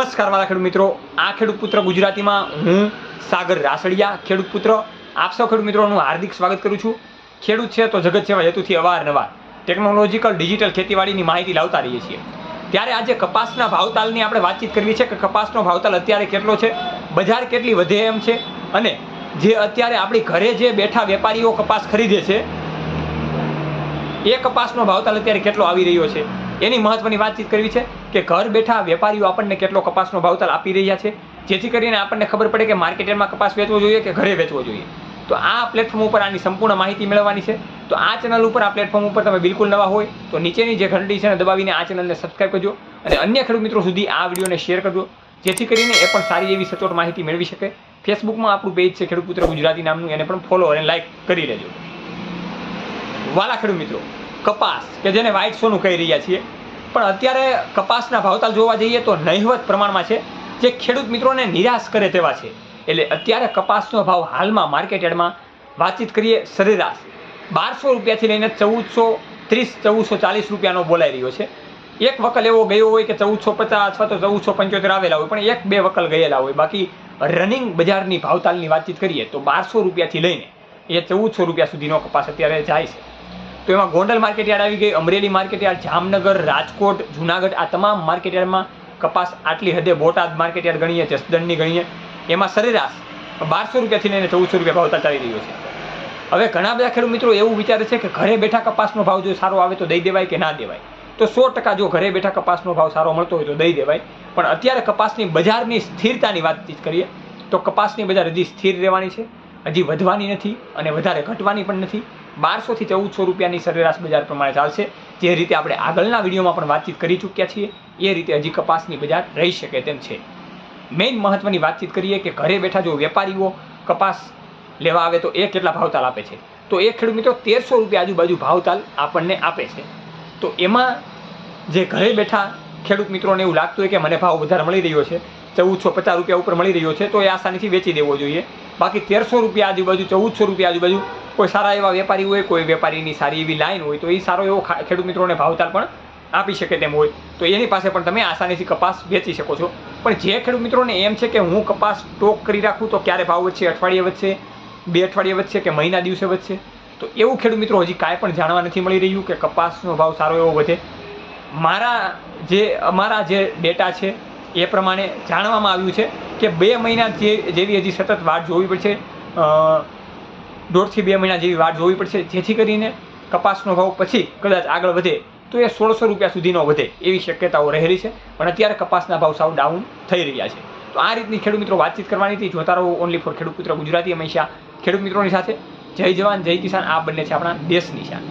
નમસ્કાર વાલા ખેડૂત મિત્રો, આ ખેડૂત પુત્ર ગુજરાતીમાં હું સાગર રાસડિયા ખેડૂત પુત્ર આપ સૌ ખેડૂત મિત્રોનું હાર્દિક સ્વાગત કરું છું। ખેડૂત છે તો જગત સેવા હેતુથી અવારનવાર ટેકનોલોજીકલ ડિજિટલ ખેતીવાડીની માહિતી લાવતા રહીએ છીએ। ત્યારે આજે કપાસના ભાવતાલની આપણે વાતચીત કરવી છે કે કપાસનો ભાવતાલ અત્યારે કેટલો છે, બજાર કેટલી વધે એમ છે, અને જે અત્યારે આપણી ઘરે જે બેઠા વેપારીઓ કપાસ ખરીદે છે એ કપાસનો ભાવતાલ અત્યારે કેટલો આવી રહ્યો છે એની મહત્વની વાતચીત કરવી છે કે ઘર બેઠા વેપારીઓ આપણને કેટલો કપાસનો ભાવતાલ આપી રહ્યા છે, જેથી કરીને આપણને ખબર પડે કે માર્કેટમાં કપાસ વેચવો જોઈએ કે ઘરે વેચવો જોઈએ। તો આ પ્લેટફોર્મ ઉપર આની સંપૂર્ણ માહિતી મેળવવાની છે। તો આ ચેનલ ઉપર, આ પ્લેટફોર્મ ઉપર તમે બિલકુલ નવા હોય તો નીચેની જે ઘંટડી છે ને દબાવીને આ ચેનલને સબસ્ક્રાઈબ કરજો અને અન્ય ખેડૂત મિત્રો સુધી આ વિડીયોને શેર કરજો, જેથી કરીને એ પણ સારી એવી સચોટ માહિતી મેળવી શકે। ફેસબુકમાં આપણું પેજ છે ખેડૂત પુત્ર ગુજરાતી નામનું, એને પણ ફોલો અને લાઈક કરી લેજો। વાલા ખેડૂત મિત્રો, કપાસ કે જેને વ્હાઇટ સોનું કહી રહ્યા છીએ, પણ અત્યારે કપાસના ભાવતાલ જોવા જઈએ તો નહિવત પ્રમાણમાં છે, જે ખેડૂત મિત્રોને નિરાશ કરે તેવા છે। એટલે અત્યારે કપાસનો ભાવ હાલમાં માર્કેટ યાર્ડમાં વાતચીત કરીએ સરેરાશ 1200 રૂપિયાથી લઈને 1430-1440 રૂપિયાનો બોલાઈ રહ્યો છે। એક વકલ એવો ગયો હોય કે 1450 અથવા તો 1475 આવેલા હોય, પણ એક બે વકલ ગયેલા હોય। બાકી રનિંગ બજારની ભાવતાલની વાતચીત કરીએ તો 1200 રૂપિયાથી લઈને એ 1400 રૂપિયા સુધીનો કપાસ અત્યારે જાય છે। તો એમાં ગોંડલ માર્કેટ યાર્ડ આવી ગઈ, અમરેલી માર્કેટ યાર્ડ, જામનગર, રાજકોટ, જુનાગઢ, આ તમામ માર્કેટ યાર્ડમાં કપાસ આટલી હદે, બોટાદ માર્કેટ યાર્ડ ગણીએ, જસદણની ગણીએ, એમાં સરેરાશ 1200 રૂપિયાથી લઈને 1400 રૂપિયા ભાવતાલ ચાલી રહ્યો છે। હવે ઘણા બધા ખેડૂત મિત્રો એવું વિચારે છે કે ઘરે બેઠા કપાસનો ભાવ જો સારો આવે તો દઈ દેવાય કે ના દેવાય। તો 100% જો ઘરે બેઠા કપાસનો ભાવ સારો મળતો હોય તો દઈ દેવાય, પણ અત્યારે કપાસની બજારની સ્થિરતાની વાતચીત કરીએ તો કપાસની બજાર હજી સ્થિર રહેવાની છે, હજી વધવાની નથી અને વધારે ઘટવાની પણ નથી। 1200 થી 1400 રૂપિયાની સરેરાશ બજાર પ્રમાણે ચાલશે। જે રીતે આપણે આગળના વિડીયોમાં પણ વાતચીત કરી ચૂક્યા છીએ એ રીતે હજી કપાસની બજાર રહી શકે તેમ છે। મેઇન મહત્વની વાતચીત કરીએ કે ઘરે બેઠા જો વેપારીઓ કપાસ લેવા આવે તો એ કેટલા ભાવતાલ આપે છે, તો એ ખેડૂત મિત્રો 1300 રૂપિયા આજુબાજુ ભાવતાલ આપણને આપે છે। તો એમાં જે ઘરે બેઠા ખેડૂત મિત્રોને એવું લાગતું હોય કે મને ભાવ વધારે મળી રહ્યો છે, 1450 રૂપિયા ઉપર મળી રહ્યો છે, તો એ આસાનીથી વેચી દેવો જોઈએ। બાકી 1300 રૂપિયા આજુબાજુ, 1400 રૂપિયા આજુબાજુ કોઈ સારા એવા વેપારી હોય, કોઈ વેપારીની સારી એવી લાઈન હોય તો એ સારો એવો ખેડૂત મિત્રોને ભાવતાલ પણ આપી શકે તેમ હોય, તો એની પાસે પણ તમે આસાનીથી કપાસ વેચી શકો છો। પણ જે ખેડૂત મિત્રોને એમ છે કે હું કપાસ સ્ટોક કરી રાખું તો ક્યારે ભાવ વધશે, અઠવાડિયે વધશે, 2 અઠવાડિયે વધશે કે મહિના દિવસે વધશે, તો એવું ખેડૂત મિત્રો હજી કાંઈ પણ જાણવા નથી મળી રહ્યું કે કપાસનો ભાવ સારો એવો વધે। અમારા જે ડેટા છે એ પ્રમાણે જાણવામાં આવ્યું છે કે 2 મહિના જેવી હજી સતત વાટ જોવી પડશે, 1.5 થી 2 મહિના જેવી વાટ જોવી પડશે, જેથી કરીને કપાસનો ભાવ પછી કદાચ આગળ વધે તો એ 1600 રૂપિયા સુધીનો વધે એવી શક્યતાઓ રહેલી છે। પણ અત્યારે કપાસના ભાવ સાવ ડાઉન થઈ રહ્યા છે। તો આ રીતની ખેડૂત મિત્રો વાતચીત કરવાની હતી। જોતા રહો ઓનલી ફોર ખેડૂત પુત્ર ગુજરાતી, હંમેશા ખેડૂત મિત્રોની સાથે। જય જવાન જય કિસાન, આ બંને છે આપણા દેશની શાન।